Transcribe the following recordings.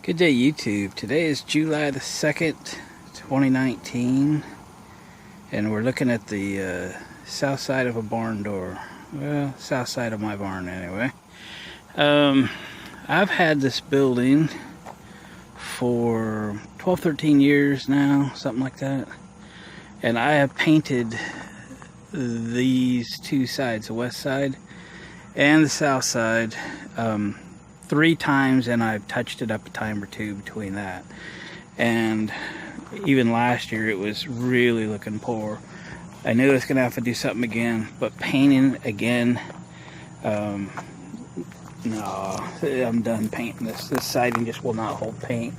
Good day, YouTube. Today is July the 2nd, 2019, and we're looking at the south side of a barn door. Well, south side of my barn anyway. I've had this building for 12-13 years now, something like that, and I have painted these two sides, the west side and the south side, 3 times, and I've touched it up a time or two between that. And even last year it was really looking poor. I knew I was gonna have to do something again, but painting again, no, I'm done painting this. This siding just will not hold paint.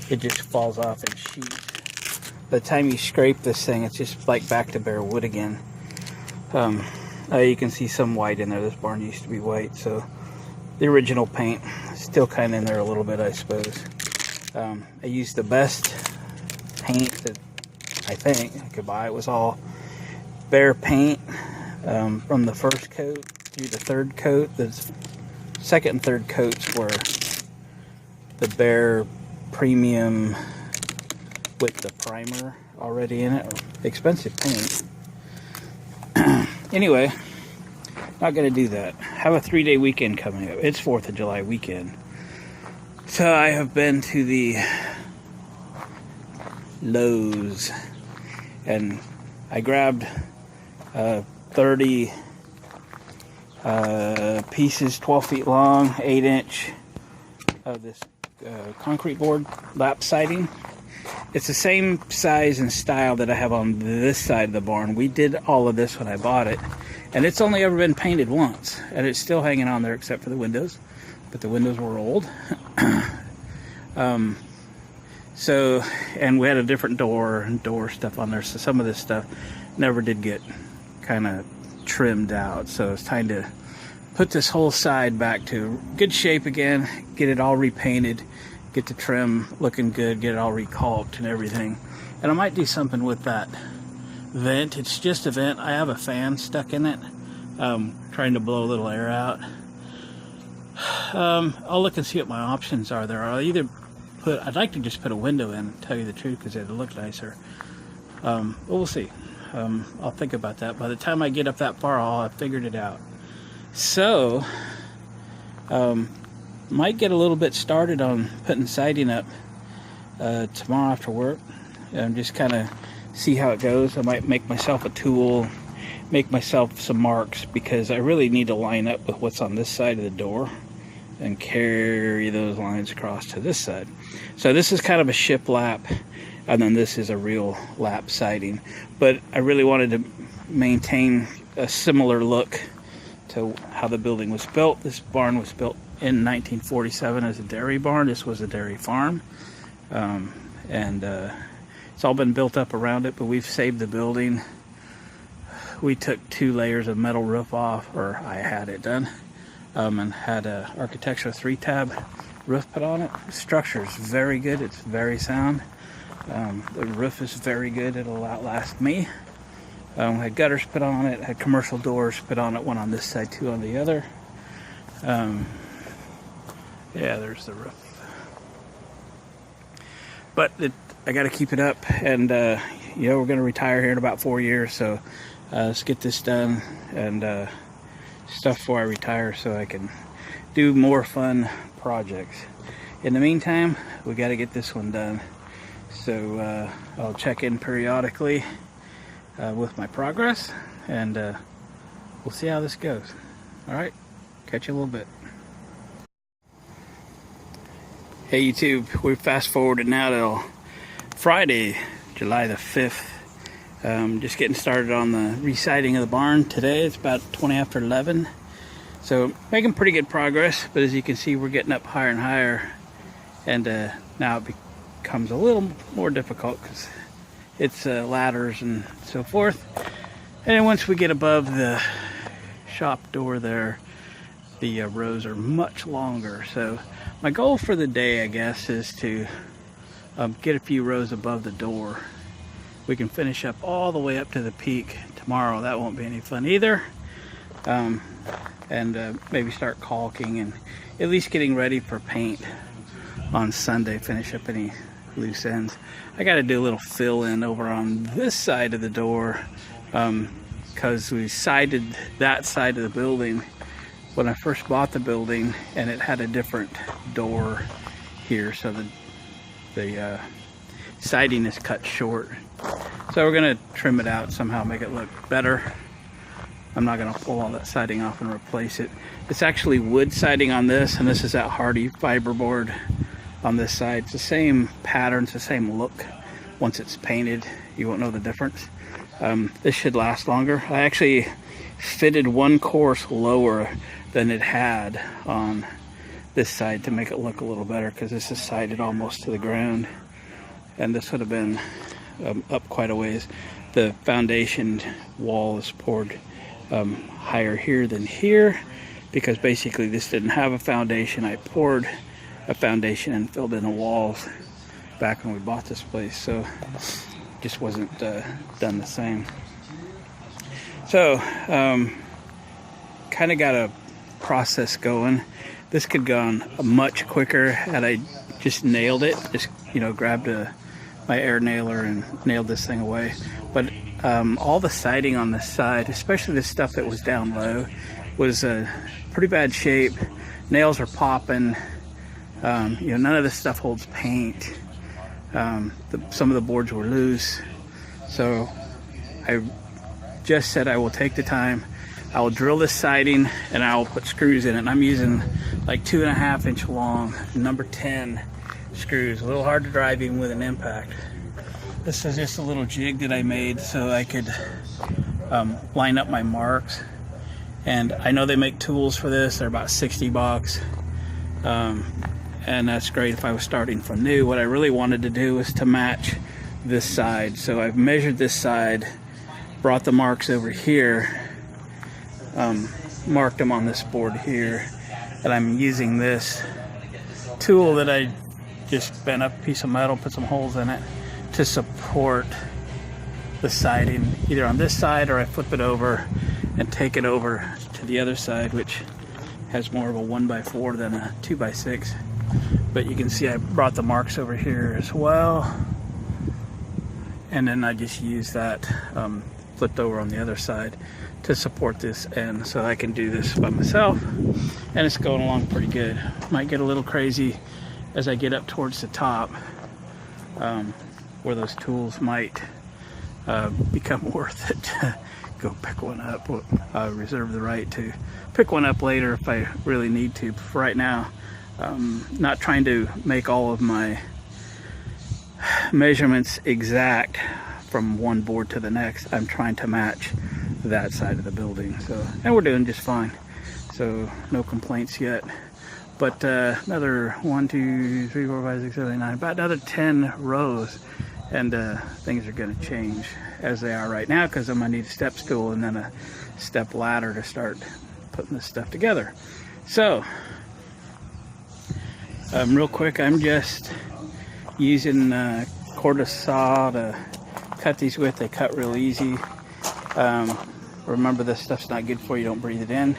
It just falls off in sheets. By the time you scrape this thing, it's just like back to bare wood again. You can see some white in there. This barn used to be white, so the original paint still kind of in there a little bit, I suppose. I used the best paint that I think I could buy. It was all Behr paint, from the first coat through the third coat. The second and third coats were the Behr premium with the primer already in it. Expensive paint. Anyway, not gonna do that. Have a 3-day weekend coming up. It's 4th of July weekend. So I have been to the Lowe's and I grabbed 30 pieces, 12 feet long, 8-inch of this concrete board lap siding. It's the same size and style that I have on this side of the barn. We did all of this when I bought it, and it's only ever been painted once, and it's still hanging on there except for the windows, but the windows were old. And we had a different door and door stuff on there, so some of this stuff never did get kind of trimmed out. So it's time to put this whole side back to good shape again, get it all repainted, get the trim looking good, get it all recalked and everything. And I might do something with that vent. It's just a vent. I have a fan stuck in it, trying to blow a little air out. I'll look and see what my options are there. I'd like to just put a window in, to tell you the truth, because it'll look nicer. But we'll see. I'll think about that. By the time I get up that far, I'll have figured it out. So, might get a little bit started on putting siding up tomorrow after work, and just kind of see how it goes. I might make myself a tool, make myself some marks, because I really need to line up with what's on this side of the door and carry those lines across to this side. So this is kind of a shiplap, and then this is a real lap siding. But I really wanted to maintain a similar look to how the building was built. This barn was built in 1947 as a dairy barn. This was a dairy farm, it's all been built up around it, but we've saved the building. We took 2 layers of metal roof off, or I had it done, and had a architectural 3-tab roof put on it. The structure is very good. It's very sound. The roof is very good. It'll outlast me. Had gutters put on it, had commercial doors put on it, one on this side, 2 on the other. Yeah, there's the roof. But I got to keep it up, and we're going to retire here in about 4 years, so let's get this done and stuff before I retire, so I can do more fun projects. In the meantime, we got to get this one done. So I'll check in periodically with my progress, and we'll see how this goes. All right, catch you a little bit. Hey YouTube, we fast forwarded now to Friday, July the 5th. Just getting started on the re-siding of the barn today. It's about 20 after 11. So making pretty good progress, but as you can see, we're getting up higher and higher. And now it becomes a little more difficult because it's ladders and so forth. And then once we get above the shop door there, the rows are much longer. So my goal for the day, I guess, is to get a few rows above the door. We can finish up all the way up to the peak tomorrow. That won't be any fun either. And maybe start caulking and at least getting ready for paint on Sunday, finish up any loose ends. I got to do a little fill in over on this side of the door, because we sided that side of the building when I first bought the building, and it had a different door here, so the siding is cut short. So we're gonna trim it out somehow, make it look better. I'm not gonna pull all that siding off and replace it. It's actually wood siding on this, and this is that hardy fiberboard on this side. It's the same pattern, it's the same look. Once it's painted, you won't know the difference. This should last longer. I actually fitted one course lower than it had on this side to make it look a little better, because this is sided almost to the ground, and this would have been up quite a ways. The foundation wall is poured higher here than here, because basically this didn't have a foundation. I poured a foundation and filled in the walls back when we bought this place, so just wasn't done the same. So kind of got a process going. This could have gone much quicker had I just nailed it, just grabbed my air nailer and nailed this thing away. But all the siding on this side, especially the stuff that was down low, was pretty bad shape. Nails are popping. None of this stuff holds paint. Some of the boards were loose. So I just said I will take the time. I will drill this siding and I will put screws in it. And I'm using like 2.5 inch long number 10 screws. A little hard to drive even with an impact. This is just a little jig that I made so I could line up my marks. And I know they make tools for this. They're about 60 bucks. And that's great if I was starting from new. What I really wanted to do was to match this side. So I've measured this side, brought the marks over here, marked them on this board here, and I'm using this tool that I just bent up a piece of metal, put some holes in it to support the siding, either on this side or I flip it over and take it over to the other side, which has more of a 1x4 than a 2x6. But you can see I brought the marks over here as well, and then I just use that flipped over on the other side to support this end, so I can do this by myself, and it's going along pretty good. Might get a little crazy as I get up towards the top, where those tools might become worth it. Go pick one up. I reserve the right to pick one up later if I really need to. But for right now, not trying to make all of my measurements exact from one board to the next. I'm trying to match that side of the building. So, and we're doing just fine. So no complaints yet. But another 1, 2, 3, 4, 5, 6, 7, 8, 9, about another 10 rows, and things are going to change as they are right now, because I'm going to need a step stool and then a step ladder to start putting this stuff together. So real quick, I'm just using a cordless saw to cut these with. They cut real easy. Remember, this stuff's not good for you. Don't breathe it in.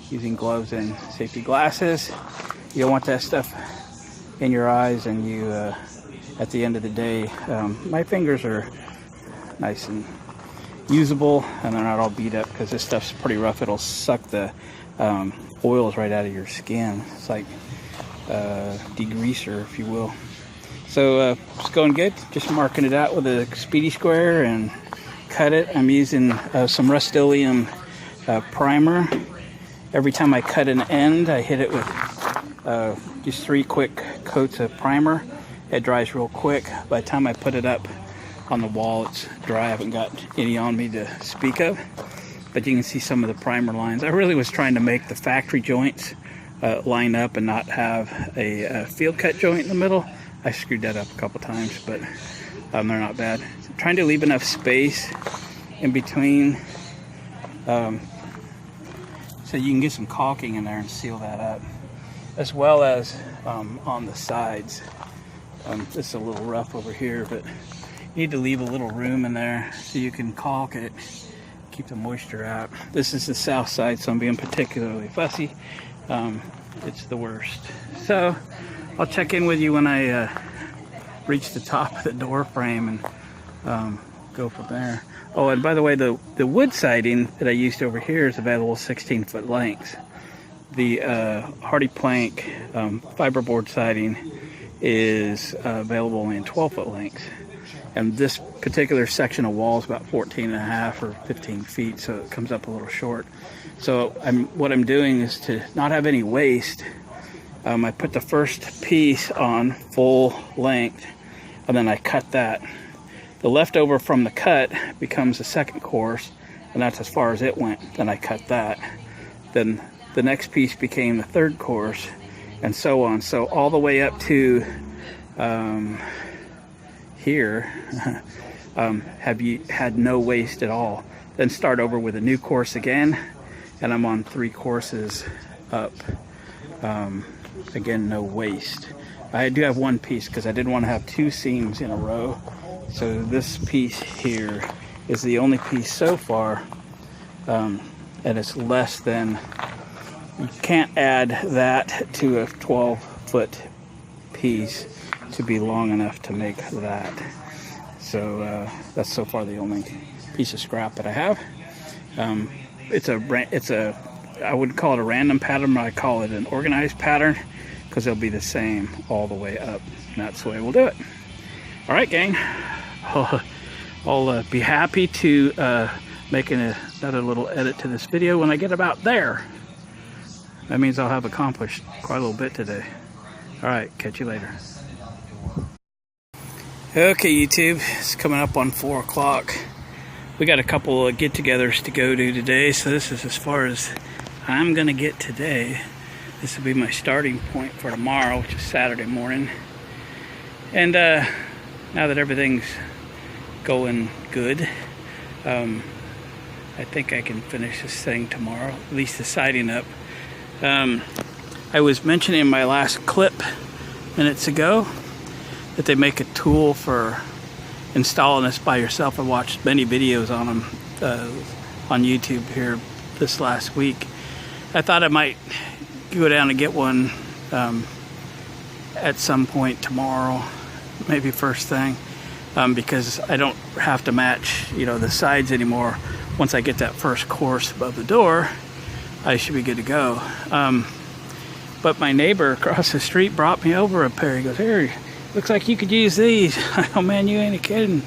Using gloves and safety glasses. You don't want that stuff in your eyes, and you at the end of the day, my fingers are nice and usable, and they're not all beat up, because this stuff's pretty rough. It'll suck the oils right out of your skin. It's like degreaser, if you will. So it's going good. Just marking it out with a speedy square and cut it. I'm using some Rust-Oleum primer. Every time I cut an end, I hit it with just 3 quick coats of primer. It dries real quick. By the time I put it up on the wall, it's dry. I haven't got any on me to speak of, but you can see some of the primer lines. I really was trying to make the factory joints line up and not have a field cut joint in the middle. I screwed that up a couple times, but they're not bad. I'm trying to leave enough space in between so you can get some caulking in there and seal that up, as well as on the sides. This is a little rough over here, but you need to leave a little room in there so you can caulk it, keep the moisture out. This is the south side, so I'm being particularly fussy. It's the worst. So I'll check in with you when I reach the top of the door frame and go from there. Oh, and by the way, the wood siding that I used over here is available 16-foot lengths. The Hardy Plank fiberboard siding is available only in 12-foot lengths. And this particular section of wall is about 14.5 or 15 feet, so it comes up a little short. So what I'm doing is to not have any waste. I put the first piece on full length, and then I cut that. The leftover from the cut becomes the second course, and that's as far as it went. Then I cut that. Then the next piece became the third course, and so on. So all the way up to here, have you had no waste at all. Then start over with a new course again, and I'm on 3 courses up. Again, no waste. I do have one piece because I didn't want to have 2 seams in a row. So this piece here is the only piece so far, and it's less than, you can't add that to a 12-foot piece to be long enough to make that. So that's so far the only piece of scrap that I have. I wouldn't call it a random pattern, but I call it an organized pattern because it'll be the same all the way up. And that's the way we'll do it. All right, gang. I'll be happy to make another little edit to this video when I get about there. That means I'll have accomplished quite a little bit today. All right, catch you later. Okay, YouTube, it's coming up on 4 o'clock. We got a couple of get-togethers to go to today, so this is as far as I'm gonna get today. This will be my starting point for tomorrow, which is Saturday morning. And now that everything's going good, I think I can finish this thing tomorrow, at least the siding up. I was mentioning in my last clip minutes ago that they make a tool for installing this by yourself. I watched many videos on them on YouTube here this last week. I thought I might go down and get one at some point tomorrow, maybe first thing, because I don't have to match, the sides anymore. Once I get that first course above the door, I should be good to go. But my neighbor across the street brought me over a pair. He goes, "Here, looks like you could use these." I go, "Man, you ain't kidding."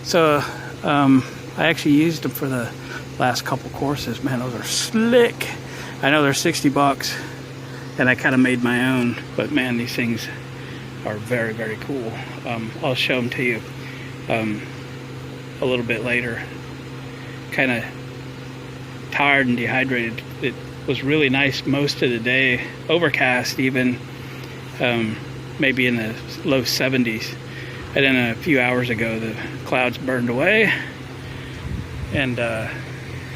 So I actually used them for the last couple courses. Man, those are slick. I know they're 60 bucks, and I kind of made my own, but man, these things are very, very cool. I'll show them to you a little bit later. Kind of tired and dehydrated. It was really nice most of the day, overcast even, maybe in the low 70s. And then a few hours ago the clouds burned away, and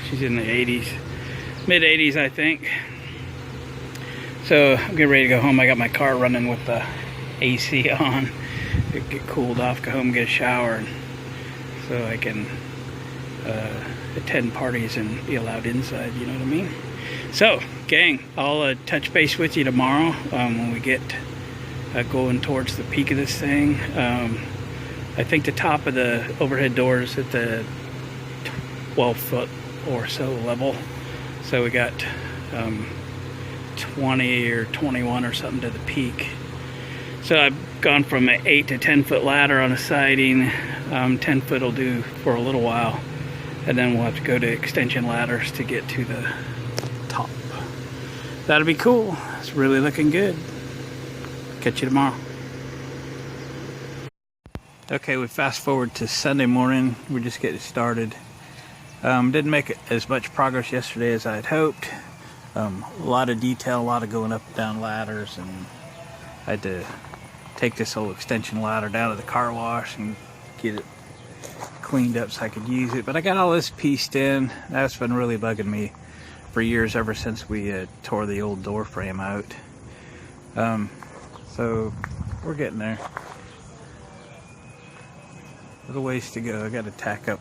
she's in the 80s, mid 80s I think. So I'm getting ready to go home. I got my car running with the AC on. Get cooled off, go home, get a shower, so I can attend parties and be allowed inside, you know what I mean? So, gang, I'll touch base with you tomorrow when we get going towards the peak of this thing. I think the top of the overhead door is at the 12-foot or so level. So we got 20 or 21 or something to the peak. So I've gone from an 8 to 10 foot ladder on a siding. 10 foot will do for a little while, and then we'll have to go to extension ladders to get to the top. That'll be cool. It's really looking good. Catch you tomorrow. Okay, we fast forward to Sunday morning. We're just getting started. Didn't make as much progress yesterday as I had hoped. A lot of detail, a lot of going up and down ladders, and I had to take this whole extension ladder down to the car wash and get it cleaned up so I could use it. But I got all this pieced in. That's been really bugging me for years, ever since we tore the old door frame out. So we're getting there. A little ways to go. I got to tack up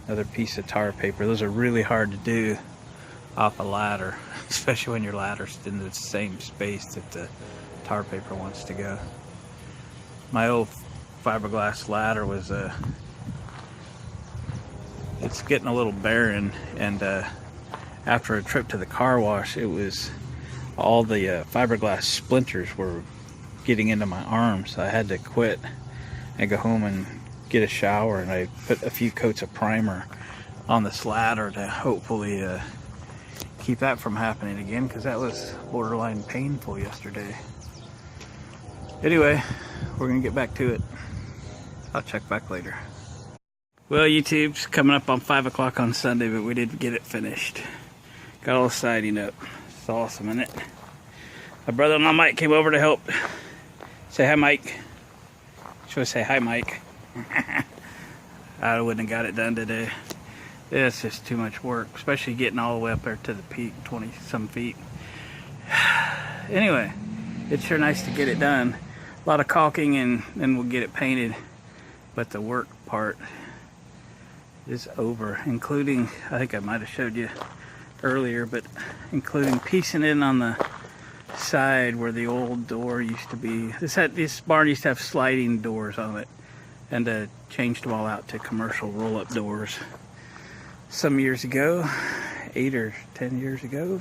another piece of tar paper. Those are really hard to do off a ladder, especially when your ladder's in the same space that the tar paper wants to go. My old fiberglass ladder was it's getting a little barren, and after a trip to the car wash, it was all the fiberglass splinters were getting into my arms. So I had to quit and go home and get a shower, and I put a few coats of primer on this ladder to hopefully keep that from happening again, because that was borderline painful yesterday. Anyway, we're gonna get back to it. I'll check back later. Well, YouTube's coming up on 5 o'clock on Sunday, but we didn't get it finished. Got all the siding up. It's awesome, isn't it? My brother-in-law Mike came over to help. Say hi, Mike. Should I say hi, Mike? I wouldn't have got it done today. It's just too much work, especially getting all the way up there to the peak, 20-some feet. Anyway, it's sure nice to get it done. A lot of caulking, and then we'll get it painted. But the work part is over, including, I think I might have showed you earlier, but including piecing in on the side where the old door used to be. This barn used to have sliding doors on it, and changed them all out to commercial roll-up doors some years ago, 8 or 10 years ago,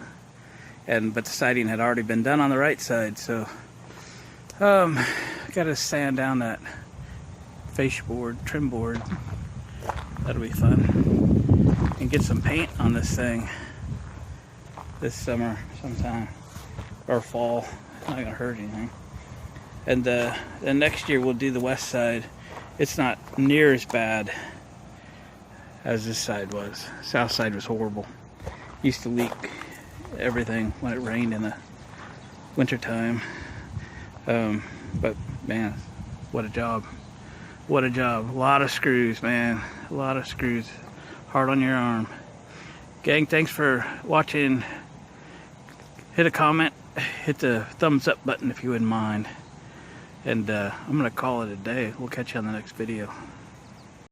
but the siding had already been done on the right side, so got to sand down that fascia board, trim board. That'll be fun. And get some paint on this thing this summer sometime, or fall. It's not gonna hurt anything. And then next year we'll do the west side. It's not near as bad as this side was. South side was horrible. Used to leak everything when it rained in the wintertime. But man, what a job. What a job. A lot of screws, man. A lot of screws. Hard on your arm. Gang, thanks for watching. Hit a comment. Hit the thumbs up button if you wouldn't mind. And I'm going to call it a day. We'll catch you on the next video.